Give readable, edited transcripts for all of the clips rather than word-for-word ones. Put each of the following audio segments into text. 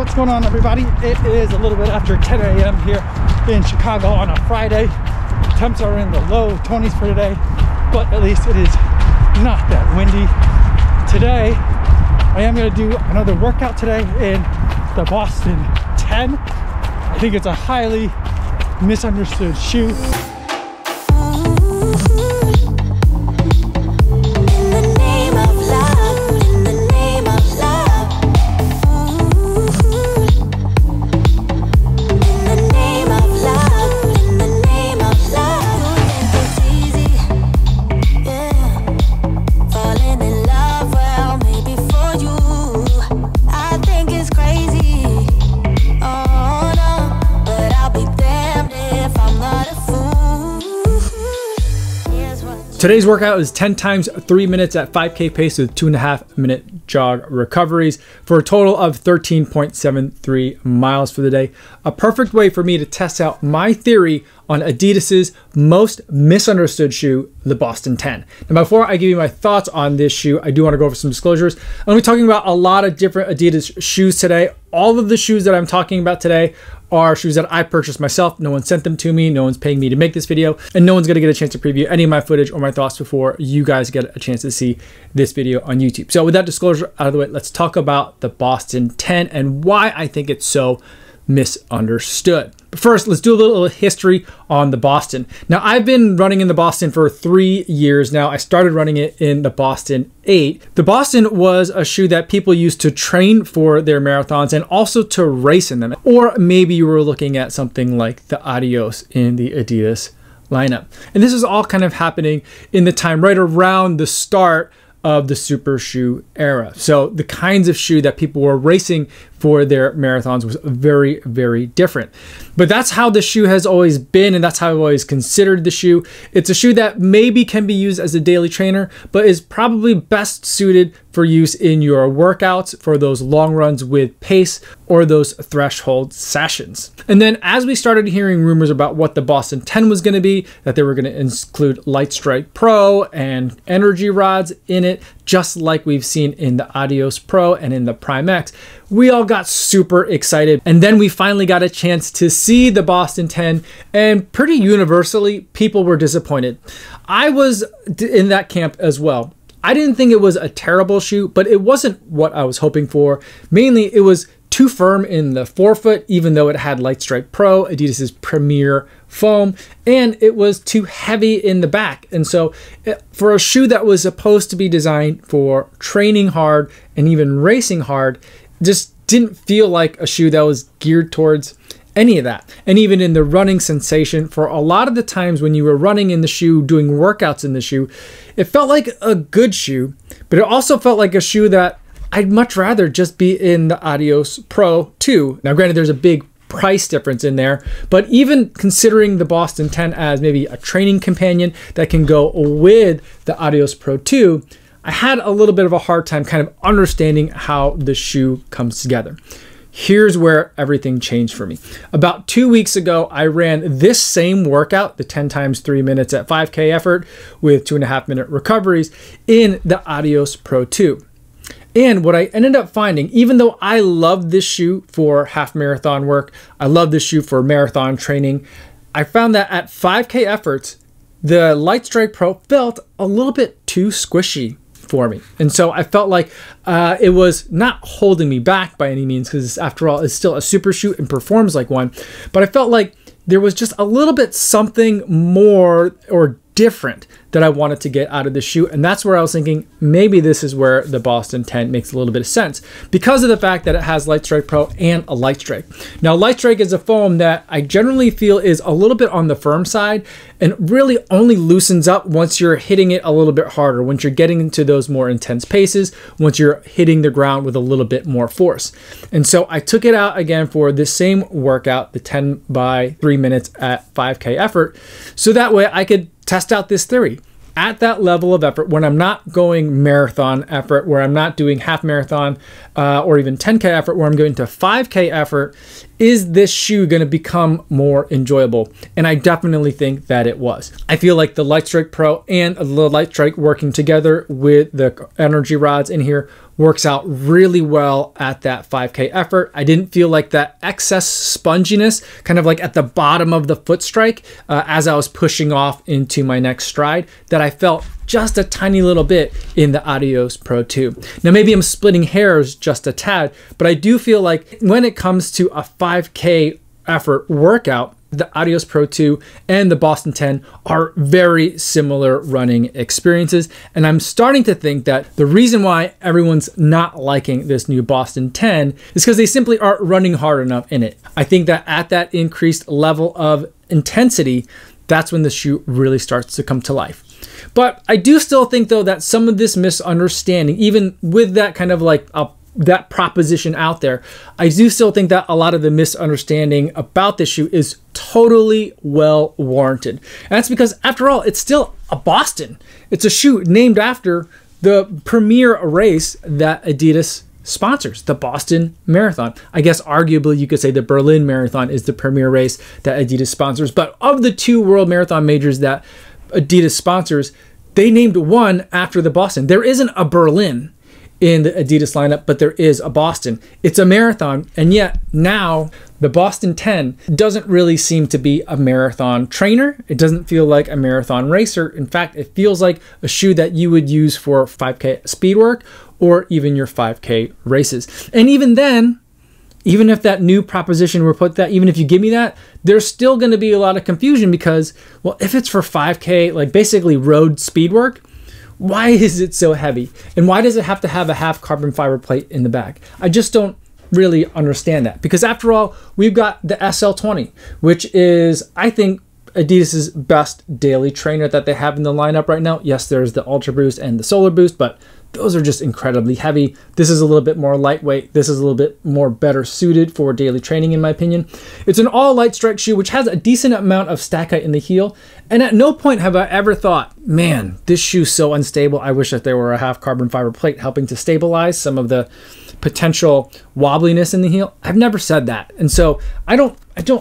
What's going on, everybody? It is a little bit after 10 a.m. here in Chicago on a Friday. Temps are in the low 20s for today, but at least it is not that windy. Today, I am going to do another workout today in the Boston 10. I think it's a highly misunderstood shoe. Today's workout is 10 times 3 minutes at 5K pace with 2.5 minute jog recoveries for a total of 13.73 miles for the day. A perfect way for me to test out my theory on Adidas's most misunderstood shoe, the Boston 10. Now, before I give you my thoughts on this shoe, I do want to go over some disclosures. I'm going to be talking about a lot of different Adidas shoes today. All of the shoes that I'm talking about today are shoes that I purchased myself. No one sent them to me. No one's paying me to make this video, and no one's going to get a chance to preview any of my footage or my thoughts before you guys get a chance to see this video on YouTube. So with that disclosure out of the way, let's talk about the Boston 10 and why I think it's so misunderstood. But first, let's do a little history on the Boston. Now, I've been running in the Boston for 3 years now. I started running it in the Boston 8. The Boston was a shoe that people used to train for their marathons and also to race in them. Or maybe you were looking at something like the Adios in the Adidas lineup. And this is all kind of happening in the time right around the start of the super shoe era. So the kinds of shoe that people were racing for their marathons was very, very different. But that's how the shoe has always been, and that's how I've always considered the shoe. It's a shoe that maybe can be used as a daily trainer, but is probably best suited for use in your workouts, for those long runs with pace, or those threshold sessions. And then as we started hearing rumors about what the Boston 10 was going to be, that they were going to include Light Strike Pro and energy rods in it, just like we've seen in the Adios Pro and in the Prime X, we all got super excited. And then we finally got a chance to see the Boston 10, and pretty universally, people were disappointed. I was in that camp as well. I didn't think it was a terrible shoe, but it wasn't what I was hoping for. Mainly, it was too firm in the forefoot, even though it had Light Strike Pro, Adidas's premier foam, and it was too heavy in the back. And so for a shoe that was supposed to be designed for training hard and even racing hard, just didn't feel like a shoe that was geared towards any of that. And even in the running sensation, for a lot of the times when you were running in the shoe, doing workouts in the shoe, it felt like a good shoe, but it also felt like a shoe that I'd much rather just be in the Adios Pro 2. Now, granted, there's a big price difference in there, but even considering the Boston 10 as maybe a training companion that can go with the Adios Pro 2, I had a little bit of a hard time kind of understanding how the shoe comes together. Here's where everything changed for me. About 2 weeks ago, I ran this same workout, the 10 times 3 minutes at 5K effort with 2.5 minute recoveries in the Adios Pro 2. And what I ended up finding, even though I love this shoe for half marathon work, I love this shoe for marathon training, I found that at 5K efforts, the Light Strike Pro felt a little bit too squishy for me. And so I felt like it was not holding me back by any means, because after all, it's still a super shoe and performs like one. But I felt like there was just a little bit something more or different that I wanted to get out of the shoe. And that's where I was thinking, maybe this is where the Boston 10 makes a little bit of sense, because of the fact that it has Light Strike Pro and a Light Strike. Now, Light Strike is a foam that I generally feel is a little bit on the firm side and really only loosens up once you're hitting it a little bit harder, once you're getting into those more intense paces, once you're hitting the ground with a little bit more force. And so I took it out again for this same workout, the 10 by 3 minutes at 5K effort, so that way I could test out this theory. At that level of effort, when I'm not going marathon effort, where I'm not doing half marathon or even 10K effort, where I'm going to 5K effort, is this shoe going to become more enjoyable? And I definitely think that it was. I feel like the Light Strike Pro and the Light Strike working together with the energy rods in here works out really well at that 5K effort. I didn't feel like that excess sponginess kind of like at the bottom of the foot strike as I was pushing off into my next stride that I felt just a tiny little bit in the Adios Pro 2. Now maybe I'm splitting hairs just a tad, but I do feel like when it comes to a 5K effort workout, the Adios Pro 2 and the Boston 10 are very similar running experiences. And I'm starting to think that the reason why everyone's not liking this new Boston 10 is because they simply aren't running hard enough in it. I think that at that increased level of intensity, that's when the shoe really starts to come to life. But I do still think though that some of this misunderstanding, even with that kind of like that proposition out there, I do still think that a lot of the misunderstanding about this shoe is totally well warranted. And that's because after all, it's still a Boston. It's a shoe named after the premier race that Adidas sponsors, the Boston Marathon. I guess arguably you could say the Berlin Marathon is the premier race that Adidas sponsors, but of the two world marathon majors that Adidas sponsors, they named one after the Boston. There isn't a Berlin in the Adidas lineup, but there is a Boston. It's a marathon, and yet now the Boston 10 doesn't really seem to be a marathon trainer. It doesn't feel like a marathon racer. In fact, it feels like a shoe that you would use for 5K speed work or even your 5K races. And even then, even if that new proposition were put that, even if you give me that, there's still going to be a lot of confusion because, well, if it's for 5K, like basically road speed work, why is it so heavy? And why does it have to have a half carbon fiber plate in the back? I just don't really understand that, because after all, we've got the SL20, which is, I think, Adidas's best daily trainer that they have in the lineup right now. Yes, there's the Ultra Boost and the Solar Boost, but those are just incredibly heavy. This is a little bit more lightweight. This is a little bit more better suited for daily training, in my opinion. It's an all light strike shoe, which has a decent amount of stack height in the heel. And at no point have I ever thought, man, this shoe's so unstable. I wish that there were a half carbon fiber plate helping to stabilize some of the potential wobbliness in the heel. I've never said that. And so I don't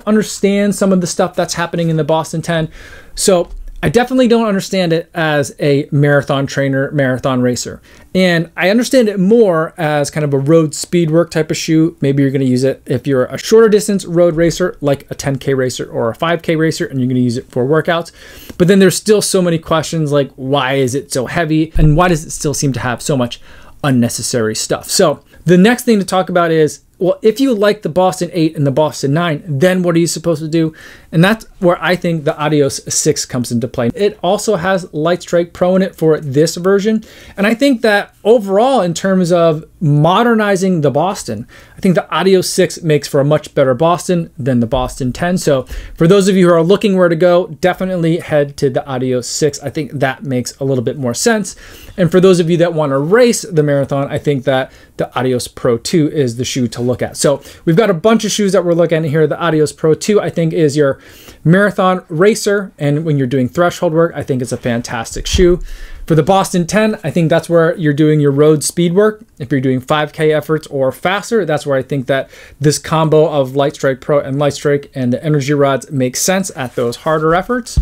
understand some of the stuff that's happening in the Boston 10. So I definitely don't understand it as a marathon trainer, marathon racer. And I understand it more as kind of a road speed work type of shoe. Maybe you're going to use it if you're a shorter distance road racer, like a 10K racer or a 5K racer, and you're going to use it for workouts. But then there's still so many questions like, why is it so heavy? And why does it still seem to have so much unnecessary stuff? So the next thing to talk about is, well, if you like the Boston 8 and the Boston 9, then what are you supposed to do? And that's where I think the Adios 6 comes into play. It also has Light Strike Pro in it for this version. And I think that overall, in terms of modernizing the Boston, I think the Adios 6 makes for a much better Boston than the Boston 10. So for those of you who are looking where to go, definitely head to the Adios 6. I think that makes a little bit more sense. And for those of you that want to race the marathon, I think that the Adios Pro 2 is the shoe to look at. So we've got a bunch of shoes that we're looking at here. The Adios Pro 2, I think, is your marathon racer. And when you're doing threshold work, I think it's a fantastic shoe. For the Boston 10, I think that's where you're doing your road speed work. If you're doing 5K efforts or faster, that's where I think that this combo of Light Strike Pro and Light Strike and the energy rods makes sense at those harder efforts.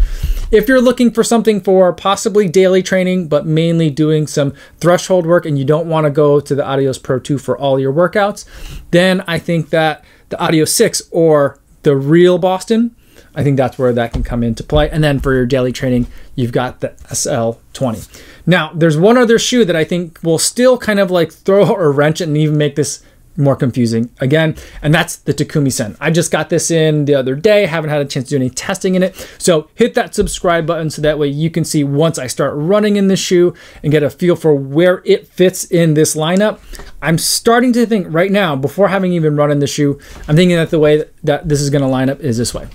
If you're looking for something for possibly daily training, but mainly doing some threshold work and you don't want to go to the Adios Pro 2 for all your workouts, then I think that the Adios 6 or the real Boston, I think that's where that can come into play. And then for your daily training, you've got the SL20. Now, there's one other shoe that I think will still kind of like throw a wrench and even make this more confusing again, and that's the Takumi Sen. I just got this in the other day, haven't had a chance to do any testing in it. So hit that subscribe button so that way you can see once I start running in this shoe and get a feel for where it fits in this lineup. I'm starting to think right now, before having even run in the shoe, I'm thinking that the way that this is going to line up is this way.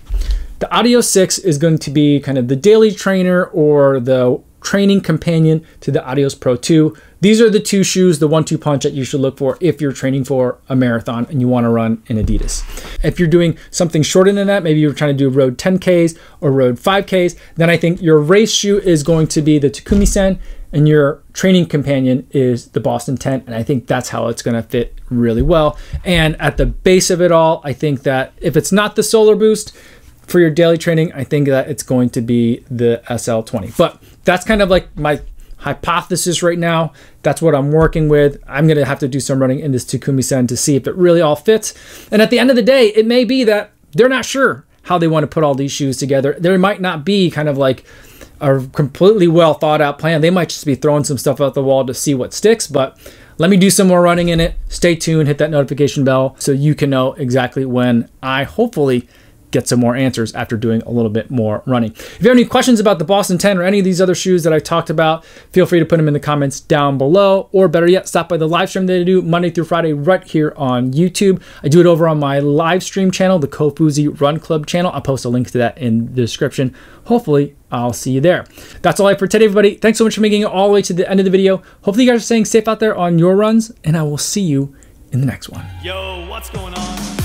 The Adios 6 is going to be kind of the daily trainer or the training companion to the Adios Pro 2. These are the two shoes, the 1-2 punch that you should look for if you're training for a marathon and you want to run in Adidas. If you're doing something shorter than that, maybe you're trying to do road 10Ks or road 5Ks, then I think your race shoe is going to be the Takumi Sen and your training companion is the Boston 10. And I think that's how it's going to fit really well. And at the base of it all, I think that if it's not the Solar Boost for your daily training, I think that it's going to be the SL20. But that's kind of like my hypothesis right now. That's what I'm working with. I'm going to have to do some running in this Takumi Sen to see if it really all fits. And at the end of the day, it may be that they're not sure how they want to put all these shoes together. There might not be kind of like a completely well thought out plan. They might just be throwing some stuff out the wall to see what sticks, but let me do some more running in it. Stay tuned, hit that notification bell so you can know exactly when I hopefully get some more answers after doing a little bit more running. If you have any questions about the Boston 10 or any of these other shoes that I talked about, feel free to put them in the comments down below, or better yet, stop by the live stream that I do Monday through Friday right here on YouTube. I do it over on my live stream channel, the Kofuzi Run Club channel. I'll post a link to that in the description. Hopefully, I'll see you there. That's all I have for today, everybody. Thanks so much for making it all the way to the end of the video. Hopefully you guys are staying safe out there on your runs, and I will see you in the next one. Yo, what's going on?